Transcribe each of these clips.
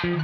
Hello,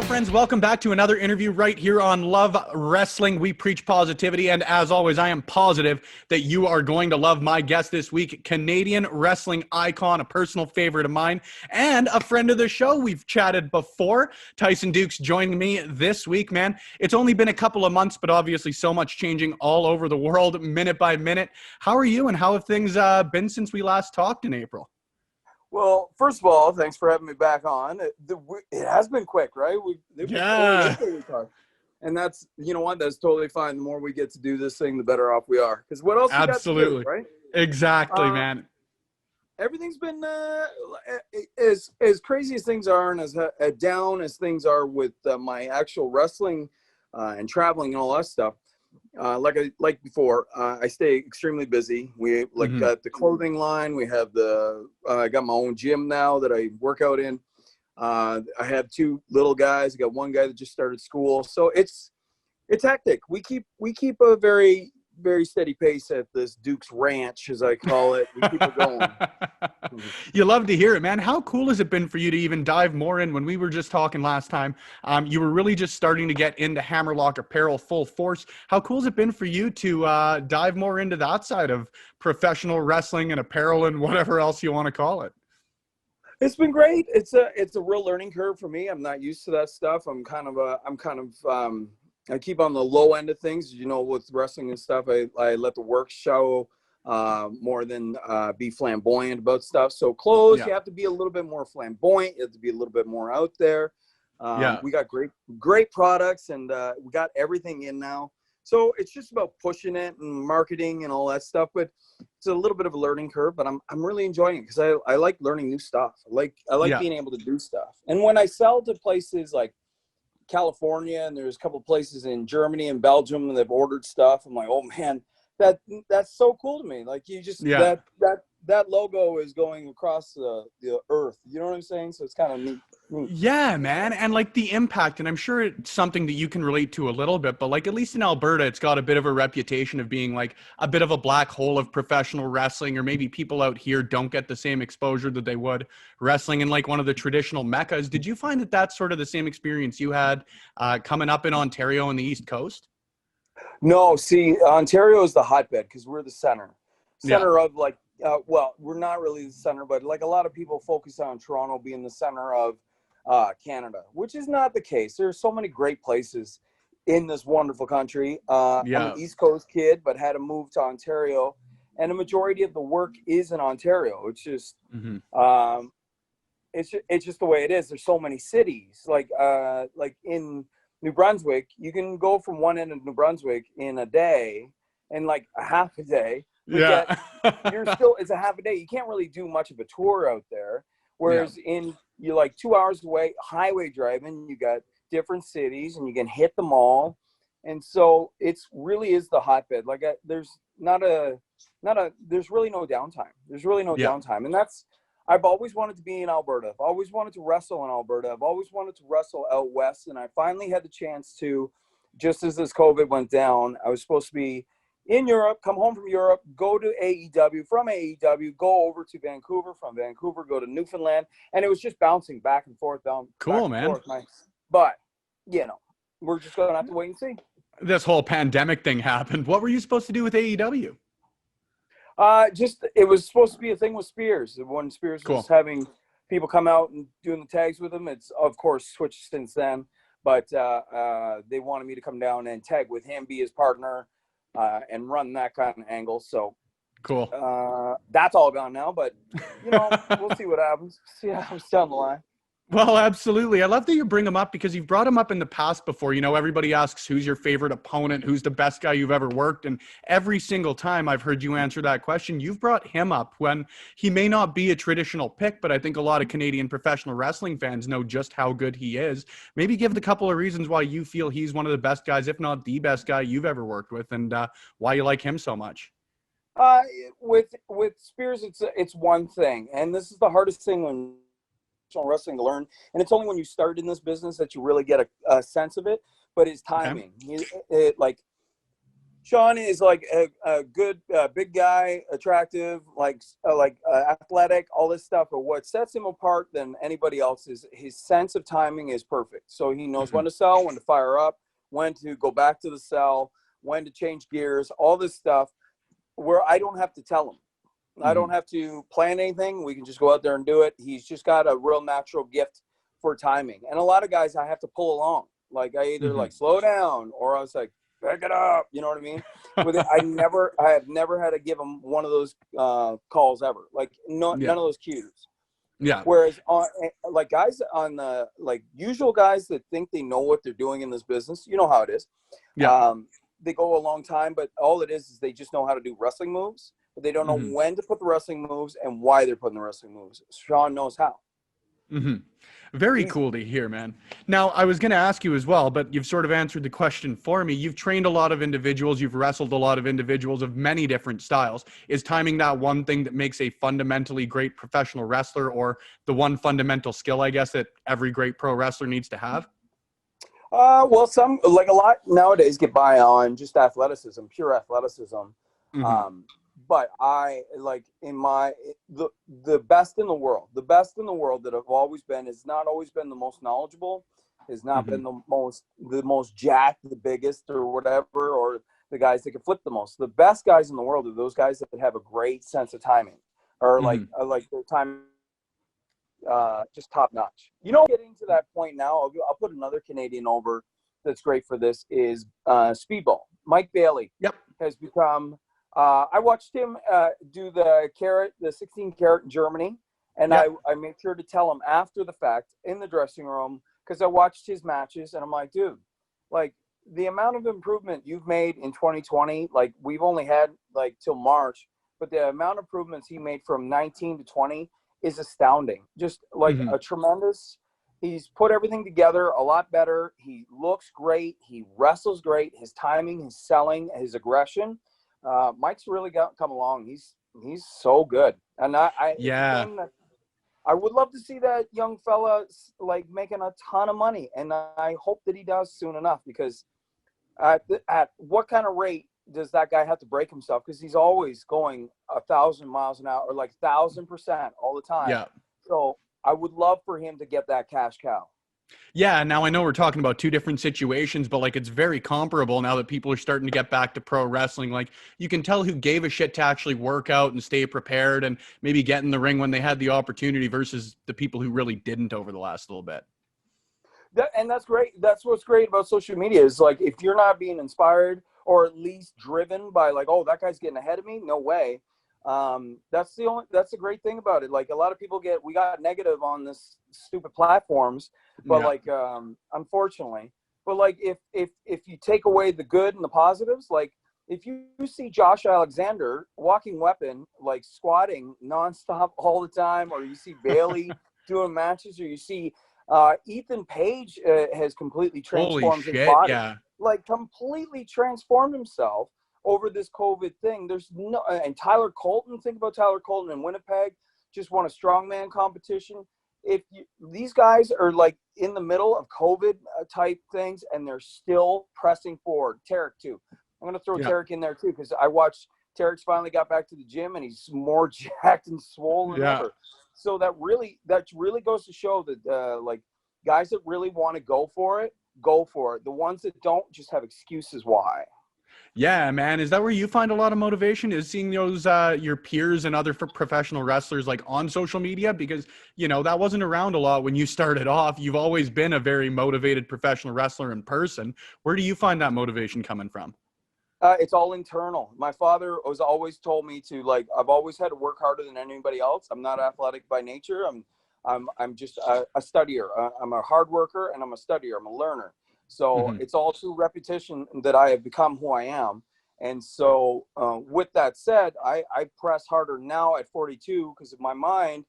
friends. Welcome back to another interview right here on Love Wrestling. We preach positivity, and as always, I am positive that you are going to love my guest this week, Canadian wrestling icon, a personal favorite of mine, and a friend of the show. We've chatted before. Tyson Dux joining me this week, man. It's only been a couple of months, but obviously so much changing all over the world, minute by minute. How are you, and how have things been since we last talked in April? Well, first of all, thanks for having me back on. It has been quick, right? And that's, you know what, that's totally fine. The more we get to do this thing, the better off we are. Because what else we got to do, right? Exactly, man. Everything's been as crazy as things are, and as down as things are with my actual wrestling and traveling and all that stuff. Like before, I stay extremely busy. We got the clothing line. We have I got my own gym now that I work out in. I have two little guys. I got one guy that just started school. So it's hectic. We keep a very, very steady pace at this Duke's Ranch, as I call it. We keep it going. You love to hear it, man. How cool has it been for you to even dive more in? When we were just talking last time, you were really just starting to get into Hammerlock Apparel full force. How cool has it been for you to dive more into that side of professional wrestling and apparel and whatever else you want to call it? It's been great. It's a real learning curve for me. I'm not used to that stuff. I keep on the low end of things, you know, with wrestling and stuff. I let the work show more than be flamboyant about stuff. So clothes, you have to be a little bit more flamboyant. You have to be a little bit more out there. We got great products, and we got everything in now. So it's just about pushing it and marketing and all that stuff. But it's a little bit of a learning curve, but I'm really enjoying it because I like learning new stuff. I like being able to do stuff. And when I sell to places like California, and there's a couple of places in Germany and Belgium and they've ordered stuff, I'm like, oh man, that's so cool to me. Like, you just that logo is going across the earth, you know what I'm saying? So it's kind of neat. Yeah, man. And like the impact, and I'm sure it's something that you can relate to a little bit, but like at least in Alberta, it's got a bit of a reputation of being like a bit of a black hole of professional wrestling, or maybe people out here don't get the same exposure that they would wrestling in like one of the traditional meccas. Did you find that that's sort of the same experience you had coming up in Ontario on the East Coast? No, see, Ontario is the hotbed because we're the center of like, well, we're not really the center, but like a lot of people focus on Toronto being the center of Canada, which is not the case. There's so many great places in this wonderful country. I'm an East Coast kid, but had to move to Ontario, and a majority of the work is in Ontario. It's just, it's just the way it is. There's so many cities, like in New Brunswick, you can go from one end of New Brunswick in a day, and like a half a day. Yet it's a half a day. You can't really do much of a tour out there. Whereas you're like 2 hours away, highway driving, you got different cities and you can hit them all. And so it's really is the hotbed. Like there's really no downtime. There's really no downtime. And I've always wanted to be in Alberta. I've always wanted to wrestle in Alberta. I've always wanted to wrestle out west. And I finally had the chance to, just as this COVID went down, I was supposed to be in Europe, come home from Europe, go to AEW, from AEW, go over to Vancouver, from Vancouver, go to Newfoundland. And it was just bouncing back and forth. Cool, man. But, you know, we're just going to have to wait and see. This whole pandemic thing happened. What were you supposed to do with AEW? It was supposed to be a thing with Spears. When Spears was having people come out and doing the tags with him, it's, of course, switched since then. But they wanted me to come down and tag with him, be his partner, and run that kind of angle. So cool. That's all gone now, but you know, we'll see what happens. See how it's down the line. Well, absolutely. I love that you bring him up because you've brought him up in the past before. You know, everybody asks who's your favorite opponent, who's the best guy you've ever worked. And every single time I've heard you answer that question, you've brought him up when he may not be a traditional pick, but I think a lot of Canadian professional wrestling fans know just how good he is. Maybe give the couple of reasons why you feel he's one of the best guys, if not the best guy you've ever worked with, and why you like him so much. With Spears, it's one thing, and this is the hardest thing when wrestling to learn, and it's only when you start in this business that you really get a sense of it, but his timing. Like Shawn is like a good big guy, attractive, athletic, all this stuff. But what sets him apart than anybody else is his sense of timing is perfect. So he knows when to sell, when to fire up, when to go back to the sell, when to change gears, all this stuff where I don't have to tell him. I don't have to plan anything. We can just go out there and do it. He's just got a real natural gift for timing. And a lot of guys I have to pull along. Like I either like slow down or I was like, back it up. You know what I mean? With it, I have never had to give him one of those calls ever. Like none of those cues. Yeah. Whereas on like guys on the like usual guys that think they know what they're doing in this business, you know how it is. Yeah. They go a long time, but all it is they just know how to do wrestling moves, but they don't know when to put the wrestling moves and why they're putting the wrestling moves. Shawn knows how. Very cool to hear, man. Now, I was going to ask you as well, but you've sort of answered the question for me. You've trained a lot of individuals. You've wrestled a lot of individuals of many different styles. Is timing that one thing that makes a fundamentally great professional wrestler, or the one fundamental skill, I guess, that every great pro wrestler needs to have? Well, some like a lot nowadays get by on just athleticism, pure athleticism. But I like the best in the world. The best in the world that I've always been has not always been the most knowledgeable, has not been the most jacked, the biggest, or whatever, or the guys that can flip the most. The best guys in the world are those guys that have a great sense of timing, or like their time just top notch. You know, getting to that point now, I'll put another Canadian over that's great for this is Speedball. Mike Bailey has become. I watched him do the 16 karat in Germany, and I made sure to tell him after the fact in the dressing room, because I watched his matches, and I'm like, dude, like the amount of improvement you've made in 2020, like we've only had like till March, but the amount of improvements he made from 19 to 20 is astounding. Just like a tremendous. He's put everything together a lot better. He looks great. He wrestles great. His timing, his selling, his aggression. Mike's really come along. He's so good, and I would love to see that young fella like making a ton of money, and I hope that he does soon enough, because at what kind of rate does that guy have to break himself? Because he's always going 1,000 miles an hour, or like 1,000% all the time. Yeah. So I would love for him to get that cash cow. Yeah, now I know we're talking about two different situations, but like it's very comparable now that people are starting to get back to pro wrestling. Like you can tell who gave a shit to actually work out and stay prepared and maybe get in the ring when they had the opportunity versus the people who really didn't over the last little bit. And that's great. That's what's great about social media is like if you're not being inspired or at least driven by like, oh, that guy's getting ahead of me, no way. That's the great thing about it. Like a lot of people we got negative on this stupid platforms, but like, unfortunately, but like if you take away the good and the positives, like if you see Josh Alexander walking weapon, like squatting nonstop all the time, or you see Bailey doing matches, or you see, Ethan Page has completely transformed his body, like completely transformed himself over this COVID thing. There's no, and Tyler Colton, think about Tyler Colton in Winnipeg, just won a strongman competition. These guys are like in the middle of COVID type things, and they're still pressing forward. Tarek too. I'm going to throw Tarek in there too, because I watched Tarek's finally got back to the gym, and he's more jacked and swollen than ever. So that really goes to show that like guys that really want to go for it, go for it. The ones that don't just have excuses why. Yeah, man. Is that where you find a lot of motivation, is seeing those your peers and other professional wrestlers like on social media? Because, you know, that wasn't around a lot when you started off. You've always been a very motivated professional wrestler in person. Where do you find that motivation coming from? It's all internal. My father has always told me to, like, I've always had to work harder than anybody else. I'm not athletic by nature. I'm just a studier. I'm a hard worker, and I'm a studier. I'm a learner. So it's all through repetition that I have become who I am. And so with that said, I press harder now at 42 because of my mind.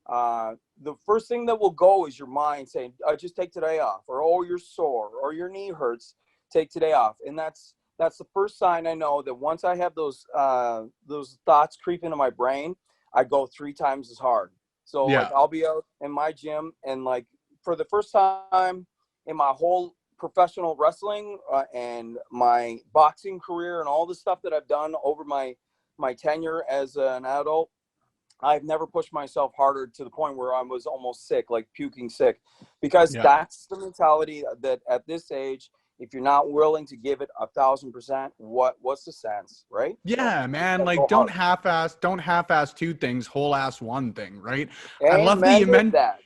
The first thing that will go is your mind saying, just take today off, or, oh, you're sore, or your knee hurts, take today off. And that's the first sign I know that once I have those thoughts creep into my brain, I go 3 times as hard. So like I'll be out in my gym, and like for the first time in my whole professional wrestling and my boxing career and all the stuff that I've done over my tenure as an adult, I've never pushed myself harder to the point where I was almost sick, like puking sick, because that's the mentality that at this age, if you're not willing to give it 1,000%, what's the sense, right? Yeah, So, man. Like, don't half-ass two things, whole-ass one thing, right? I love that amen you to meant. that.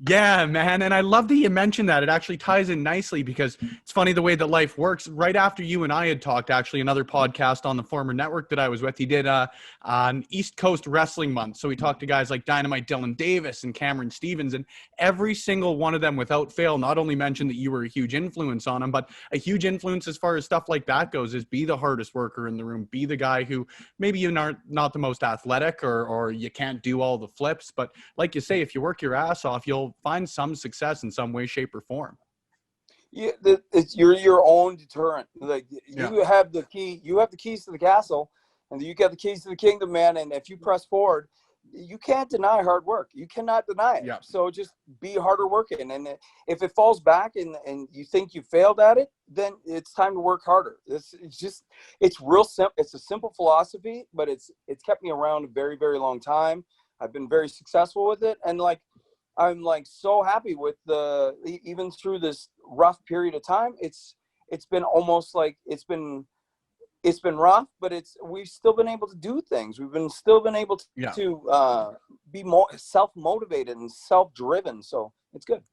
Yeah, man. And I love that you mentioned that. It actually ties in nicely because it's funny the way that life works. Right after you and I had talked, actually, another podcast on the former network that I was with, he did an East Coast Wrestling Month. So we talked to guys like Dynamite Dylan Davis and Cameron Stevens, and every single one of them without fail not only mentioned that you were a huge influence on them, but a huge influence as far as stuff like that goes is be the hardest worker in the room. Be the guy who maybe you're not the most athletic or you can't do all the flips, but like you say, if you work your ass off, you'll find some success in some way, shape, or form. Yeah, you're your own deterrent. Like you have the key, you have the keys to the castle, and you got the keys to the kingdom, man. And if you press forward, you can't deny hard work. You cannot deny it. Yeah. So just be harder working. And if it falls back and you think you failed at it, then it's time to work harder. It's real simple. It's a simple philosophy, but it's kept me around a very, very long time. I've been very successful with it, and I'm so happy with even through this rough period of time. It's been almost like it's been rough, but we've still been able to do things. Still been able to be more self-motivated and self-driven. So it's good.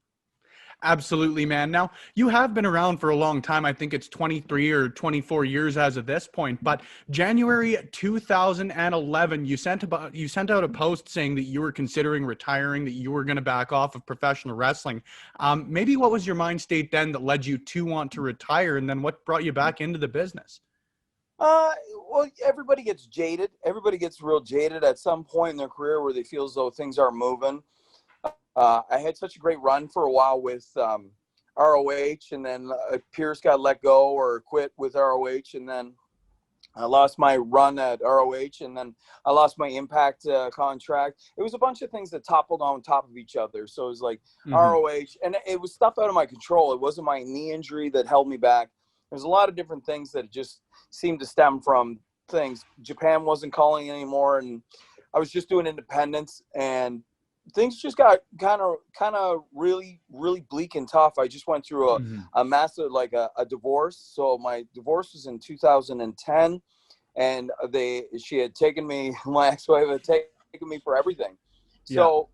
Absolutely, man. Now, you have been around for a long time. I think it's 23 or 24 years as of this point. But January 2011, you sent out a post saying that you were considering retiring, that you were going to back off of professional wrestling. Maybe what was your mind state then that led you to want to retire, and then what brought you back into the business? Well, everybody gets jaded. Everybody gets real jaded at some point in their career where they feel as though things aren't moving. I had such a great run for a while with ROH, and then Pierce got let go or quit with ROH, and then I lost my run at ROH, and then I lost my Impact contract. It was a bunch of things that toppled on top of each other. So it was like ROH, and it was stuff out of my control. It wasn't my knee injury that held me back. There's a lot of different things that just seemed to stem from things. Japan wasn't calling anymore, and I was just doing independence, and things just got kind of really, really bleak and tough. I just went through a massive, a divorce. So my divorce was in 2010, and she had taken me, my ex-wife had taken me for everything. So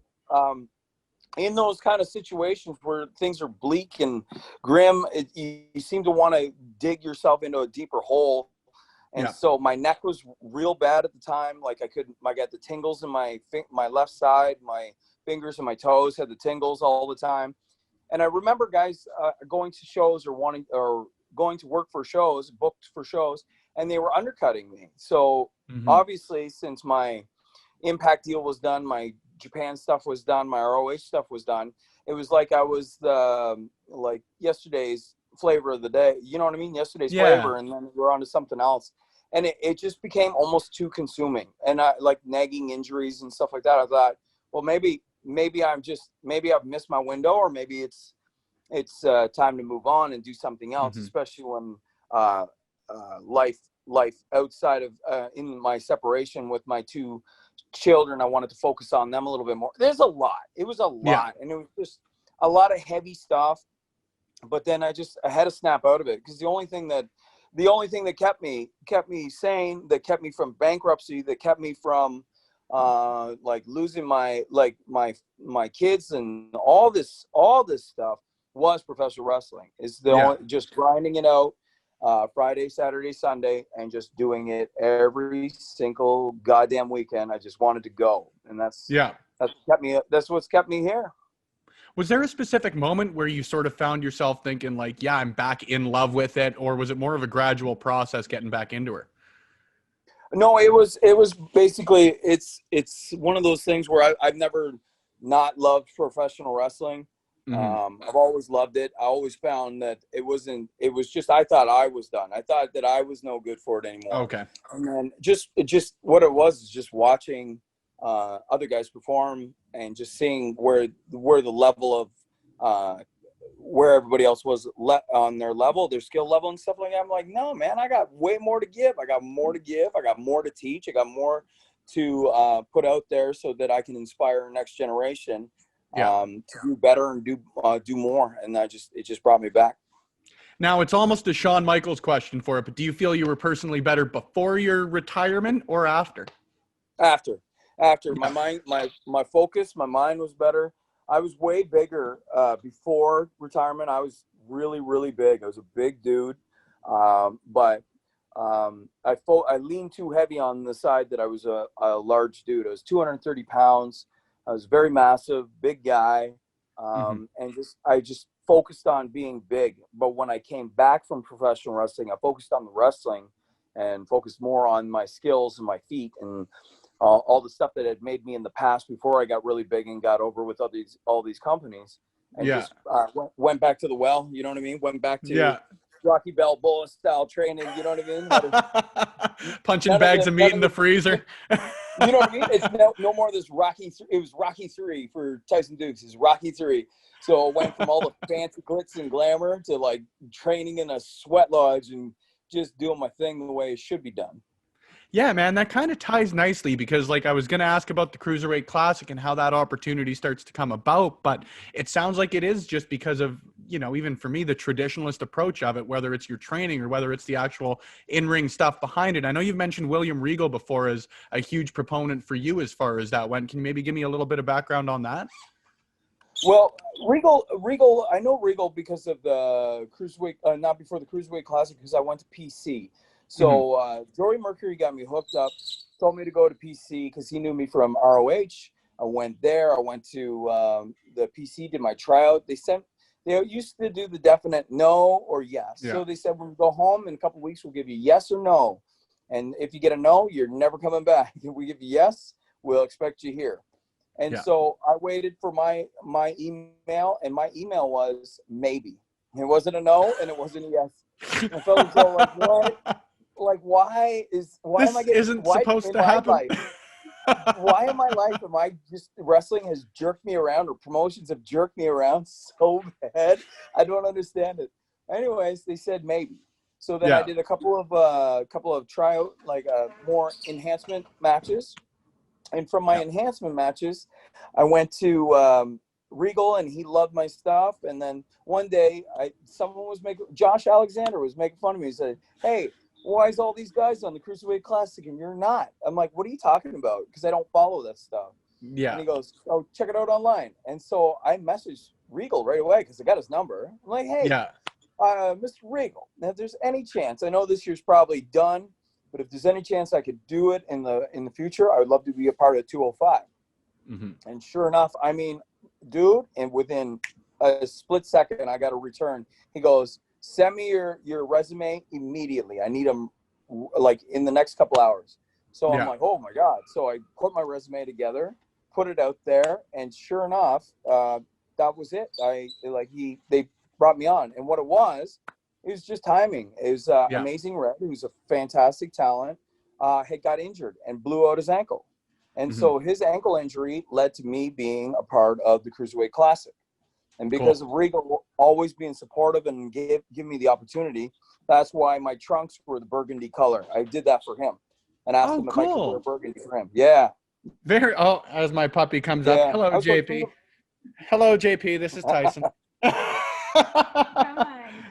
in those kind of situations where things are bleak and grim, you seem to want to dig yourself into a deeper hole. And so my neck was real bad at the time. Like I got the tingles in my left side, my fingers and my toes had the tingles all the time. And I remember guys going to shows or going to work for shows, booked for shows, and they were undercutting me. So obviously, since my Impact deal was done, my Japan stuff was done, my ROH stuff was done, it was like I was yesterday's flavor of the day. You know what I mean? Yesterday's flavor, and then we're on to something else. And it just became almost too consuming. And I like nagging injuries and stuff like that. I thought, well, maybe I've missed my window, or maybe it's time to move on and do something else, especially when life outside of in my separation with my two children, I wanted to focus on them a little bit more. It was a lot, and it was just a lot of heavy stuff. But then I had to snap out of it, because the only thing that kept me sane, that kept me from bankruptcy, that kept me from losing my kids and all this stuff was professional wrestling. Is only just grinding it out Friday, Saturday, Sunday, and just doing it every single goddamn weekend. I just wanted to go, and that's what's kept me here. Was there a specific moment where you sort of found yourself thinking like, yeah, I'm back in love with it, or was it more of a gradual process getting back into her? No, it was basically, it's one of those things where I've never not loved professional wrestling. I've always loved it. I always found that it was just, I thought I was done. I thought that I was no good for it anymore. Okay. And then just what it was is just watching other guys perform and just seeing where the level of where everybody else was on their level, their skill level and stuff like that. I'm like, no, man, I got way more to give. I got more to give. I got more to teach. I got more to put out there so that I can inspire the next generation to do better and do more. And it just brought me back. Now, it's almost a Shawn Michaels question for it, but do you feel you were personally better before your retirement or after? After. My mind, my focus, my mind was better. I was way bigger before retirement. I was really, really big. I was a big dude, but I leaned too heavy on the side that I was a large dude. I was 230 pounds. I was very massive, big guy, and I just focused on being big. But when I came back from professional wrestling, I focused on the wrestling and focused more on my skills and my feet and all the stuff that had made me in the past before I got really big and got over with all these companies, and just went back to the well. You know what I mean? Went back to Rocky Balboa style training. You know what I mean? Punching bags of meat in the freezer. You know what I mean? It's no more of this Rocky. It was Rocky 3 for Tyson Dux. It's Rocky 3. So it went from all the fancy glitz and glamour to like training in a sweat lodge and just doing my thing the way it should be done. Yeah, man, that kind of ties nicely because like I was going to ask about the Cruiserweight Classic and how that opportunity starts to come about, but it sounds like it is just because of, you know, even for me, the traditionalist approach of it, whether it's your training or whether it's the actual in-ring stuff behind it. I know you've mentioned William Regal before as a huge proponent for you as far as that went. Can you maybe give me a little bit of background on that? Well, Regal, I know Regal because of the Cruiserweight, not before the Cruiserweight Classic, because I went to PC. So Joey Mercury got me hooked up, told me to go to PC because he knew me from ROH. I went there. I went to the PC, did my tryout. They used to do the definite no or yes. Yeah. So they said, we'll go home in a couple of weeks. We'll give you yes or no. And if you get a no, you're never coming back. If we give you yes, we'll expect you here. And so I waited for my email, and my email was maybe. It wasn't a no, and it wasn't a yes. I felt like, what? Like, why am I getting isn't supposed to happen? Why in my life am I just wrestling has jerked me around, or promotions have jerked me around so bad? I don't understand it. Anyways, they said maybe. So then I did a couple of tryout, like more enhancement matches. And from my enhancement matches, I went to Regal, and he loved my stuff. And then one day, Josh Alexander was making fun of me. He said, "Hey, why is all these guys on the Cruiserweight Classic and you're not?" I'm like, "What are you talking about?" Because I don't follow that stuff. Yeah. And he goes, "Oh, check it out online." And so I messaged Regal right away because I got his number. I'm like, "Hey, Mr. Regal, now if there's any chance, I know this year's probably done, but if there's any chance I could do it in the future, I would love to be a part of 205. And sure enough, I mean, dude, and within a split second, I got a return. He goes, "Send me your resume immediately. I need them like in the next couple hours." So I'm like, oh my God. So I put my resume together, put it out there, and sure enough, that was it. They brought me on. And what it was just timing. It was Amazing Red, who's a fantastic talent, had got injured and blew out his ankle. And so his ankle injury led to me being a part of the Cruiserweight Classic. And because of Regal always being supportive and give me the opportunity, that's why my trunks were the burgundy color. I did that for him and asked him if I could wear burgundy for him. Yeah. As my puppy comes up. Hello, JP. Hello, JP. This is Tyson.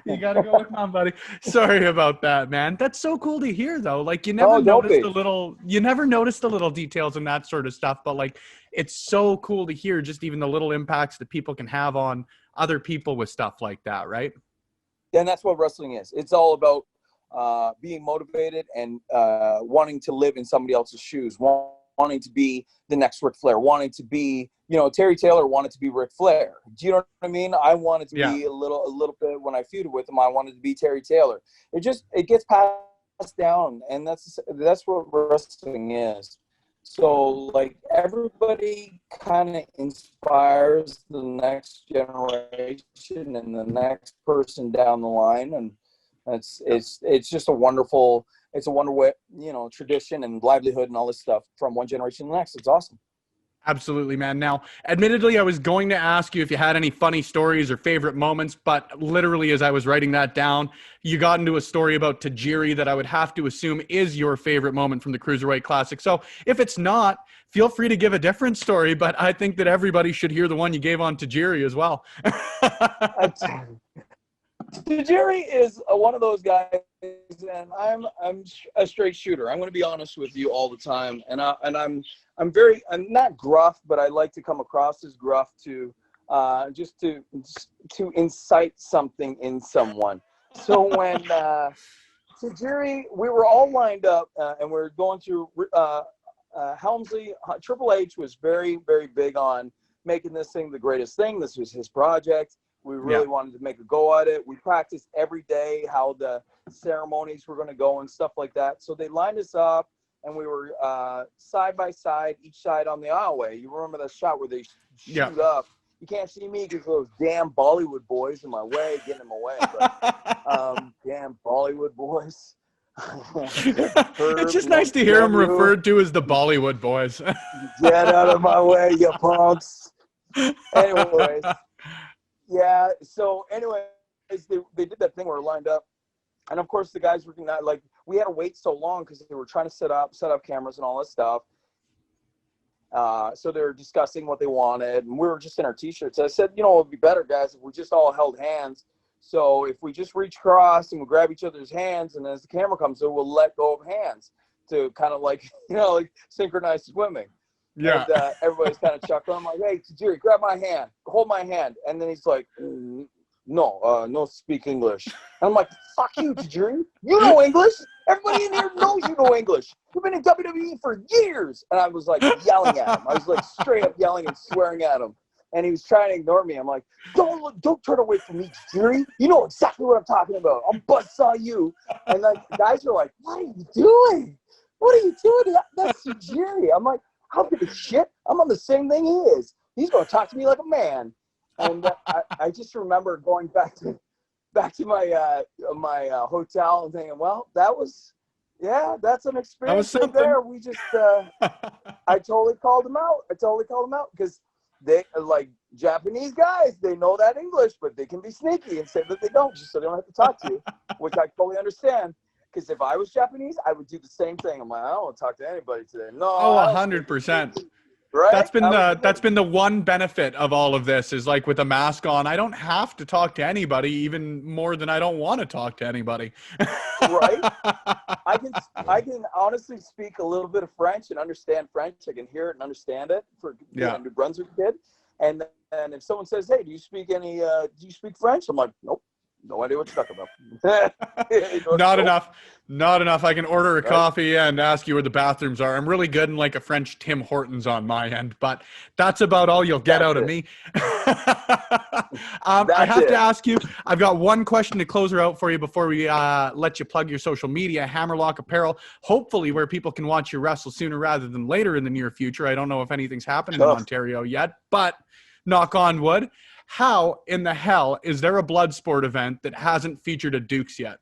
You gotta go with mom, buddy. Sorry about that, man. That's so cool to hear, though. Like you never notice the little details and that sort of stuff, but like it's so cool to hear just even the little impacts that people can have on other people with stuff like that, right? And that's what wrestling is. It's all about being motivated and wanting to live in somebody else's shoes, wanting to be the next Ric Flair, wanting to be, Terry Taylor wanted to be Ric Flair. Do you know what I mean? I wanted to be a little bit, when I feuded with him, I wanted to be Terry Taylor. It gets passed down, and that's what wrestling is. So like everybody kind of inspires the next generation and the next person down the line, and it's just a wonderful tradition and livelihood and all this stuff from one generation to the next. It's awesome. Absolutely, man. Now, admittedly, I was going to ask you if you had any funny stories or favorite moments, but literally as I was writing that down, you got into a story about Tajiri that I would have to assume is your favorite moment from the Cruiserweight Classic. So if it's not, feel free to give a different story, but I think that everybody should hear the one you gave on Tajiri as well. Tajiri is one of those guys, and I'm a straight shooter. I'm going to be honest with you all the time, and I'm not gruff, but I like to come across as gruff to just to incite something in someone. So when Tajiri, we were all lined up, and we were going through Helmsley. Triple H was very, very big on making this thing the greatest thing. This was his project. We really wanted to make a go at it. We practiced every day how the ceremonies were going to go and stuff like that. So they lined us up, and we were side by side, each side on the aisleway. You remember that shot where they shoot up? You can't see me because those damn Bollywood boys in my way, getting in my way. But damn Bollywood boys. It's just nice to hear them referred to as the Bollywood boys. Get out of my way, you punks. Anyways. Yeah. So, anyways, they did that thing where we're lined up, and of course the guys were not like we had to wait so long because they were trying to set up cameras and all that stuff. So they were discussing what they wanted, and we were just in our t-shirts. I said, it would be better, guys, if we just all held hands. So if we just reach across and we grab each other's hands, and as the camera comes in, we'll let go of hands to kind of like like synchronized swimming. Yeah. And everybody's kind of chuckling. I'm like, hey, Tajiri, grab my hand. Hold my hand. And then he's like, no speak English. And I'm like, fuck you, Tajiri. You know English. Everybody in here knows you know English. You've been in WWE for years. And I was like yelling at him. I was like straight up yelling and swearing at him. And he was trying to ignore me. I'm like, don't turn away from me, Tajiri. You know exactly what I'm talking about. I'm buzzsaw you. And like the guys are like, what are you doing? What are you doing? That's Tajiri. I'm like, I don't give a shit. I'm on the same thing he is. He's going to talk to me like a man. And I just remember going back to my my hotel and thinking, well, that's an experience right there. We just I totally called him out. Because they like Japanese guys. They know that English, but they can be sneaky and say that they don't, just so they don't have to talk to you, which I totally understand. Because if I was Japanese, I would do the same thing. I'm like, I don't want to talk to anybody today. No. 100%. Right? That's been the one benefit of all of this is like with a mask on, I don't have to talk to anybody even more than I don't want to talk to anybody. Right? I can honestly speak a little bit of French and understand French. I can hear it and understand it for being a New Brunswick kid. And if someone says, hey, do you speak French? I'm like, nope. No idea what you're talking about. Not enough. I can order a coffee and ask you where the bathrooms are. I'm really good in like a French Tim Hortons on my end, but that's about all you'll get out of me. I have to ask you, I've got one question to close her out for you before we let you plug your social media, Hammerlock Apparel, hopefully where people can watch you wrestle sooner rather than later in the near future. I don't know if anything's happening in Ontario yet, but knock on wood. How in the hell is there a Bloodsport event that hasn't featured a Dux yet?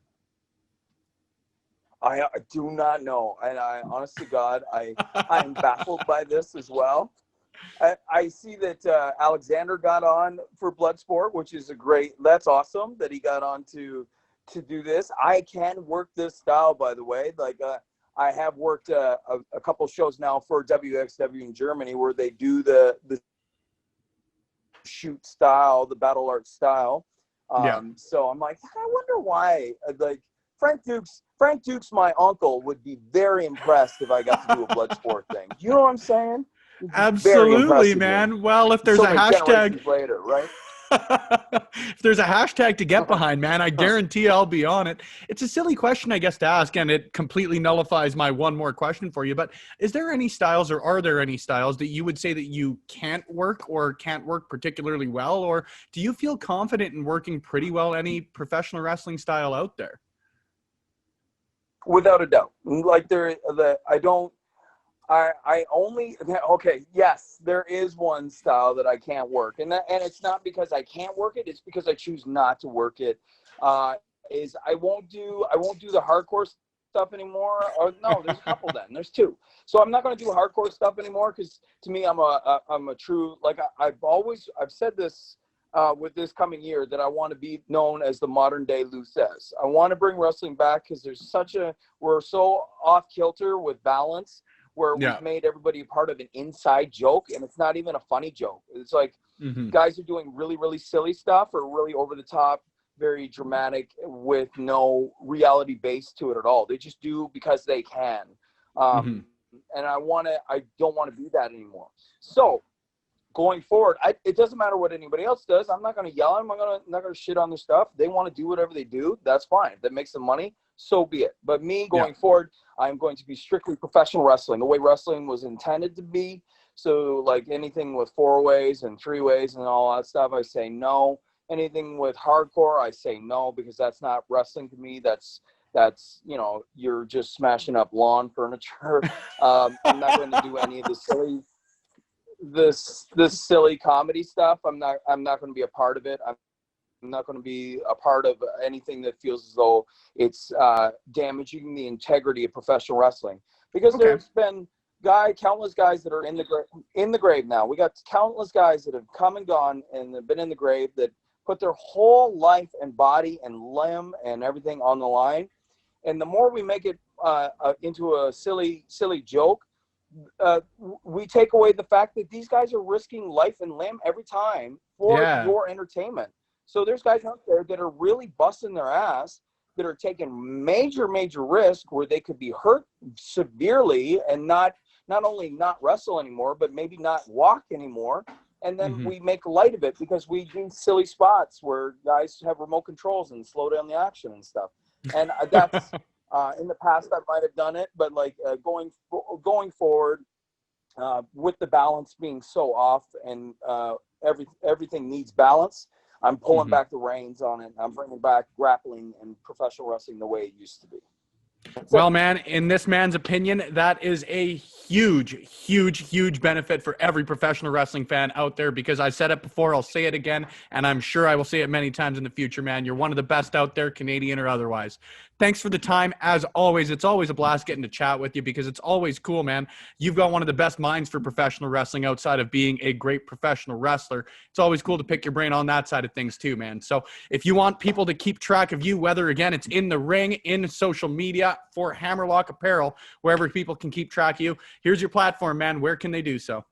I do not know. And I, honest to God, I'm baffled by this as well. I see that Alexander got on for Bloodsport, which is that's awesome that he got on to do this. I can work this style, by the way. Like I have worked a couple shows now for WXW in Germany where they do the shoot style, the battle art style. So I'm like, I wonder why. Like Frank Dux, my uncle, would be very impressed if I got to do a Bloodsport thing. You know what I'm saying? Absolutely, man. Well, if there's a hashtag later, right? If there's a hashtag to get behind, man, I guarantee I'll be on it. It's a silly question, I guess, to ask, and it completely nullifies my one more question for you. But is there any styles, or are there any styles that you would say that you can't work or can't work particularly well? Or do you feel confident in working pretty well any professional wrestling style out there? Without a doubt. Like yes, there is one style that I can't work, and it's not because I can't work it, it's because I choose not to work it. Is I won't do the hardcore stuff anymore. Or no, there's a couple then. There's two. So I'm not going to do hardcore stuff anymore because to me, I'm a true, like I've said this with this coming year that I want to be known as the modern day Luthez. I want to bring wrestling back because we're so off kilter with balance where we've made everybody a part of an inside joke, and it's not even a funny joke. It's like guys are doing really, really silly stuff or really over the top, very dramatic with no reality base to it at all. They just do because they can. And I don't want to be that anymore. So going forward, it doesn't matter what anybody else does. I'm not going to yell at them. I'm not going to shit on their stuff. They want to do whatever they do. That's fine. If that makes them money, so be it. But me going forward, I'm going to be strictly professional wrestling, the way wrestling was intended to be. So like anything with 4-ways and 3-ways and all that stuff, I say no. Anything with hardcore, I say no, because that's not wrestling to me. That's you're just smashing up lawn furniture. I'm not going to do any of the silly comedy stuff. I'm not going to be a part of it. I'm not going to be a part of anything that feels as though it's damaging the integrity of professional wrestling, because there's been countless guys that are in the grave now. We got countless guys that have come and gone and have been in the grave that put their whole life and body and limb and everything on the line. And the more we make it into a silly joke, we take away the fact that these guys are risking life and limb every time for your entertainment. So there's guys out there that are really busting their ass, that are taking major risks where they could be hurt severely and not only not wrestle anymore, but maybe not walk anymore. And then we make light of it because we do silly spots where guys have remote controls and slow down the action and stuff. And that's in the past I might have done it, but like going forward with the balance being so off and everything needs balance, I'm pulling back the reins on it. I'm bringing back grappling and professional wrestling the way it used to be. Well, man, in this man's opinion, that is a huge benefit for every professional wrestling fan out there, because I said it before, I'll say it again, and I'm sure I will say it many times in the future, man. You're one of the best out there, Canadian or otherwise. Thanks for the time. As always, it's always a blast getting to chat with you, because it's always cool, man. You've got one of the best minds for professional wrestling outside of being a great professional wrestler. It's always cool to pick your brain on that side of things too, man. So if you want people to keep track of you, whether, again, it's in the ring, in social media, for Hammerlock Apparel, wherever people can keep track of you, here's your platform, man. Where can they do so?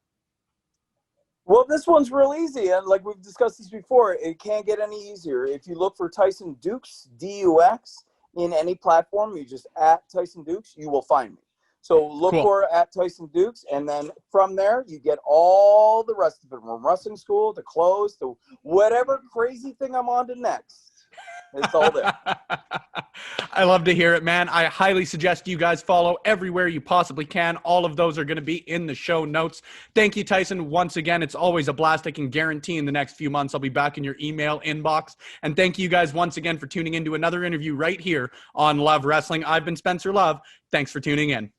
Well, this one's real easy, and like we've discussed this before, it can't get any easier. If you look for Tyson Dux, D-U-X, in any platform, you just at Tyson Dux, you will find me. So look for at Tyson Dux, and then from there, you get all the rest of it, from wrestling school to clothes to whatever crazy thing I'm on to next. It's all there. I love to hear it, man. I highly suggest you guys follow everywhere you possibly can. All of those are going to be in the show notes. Thank you, Tyson. Once again, it's always a blast. I can guarantee in the next few months I'll be back in your email inbox. And thank you guys once again for tuning into another interview right here on Love Wrestling. I've been Spencer Love. Thanks for tuning in.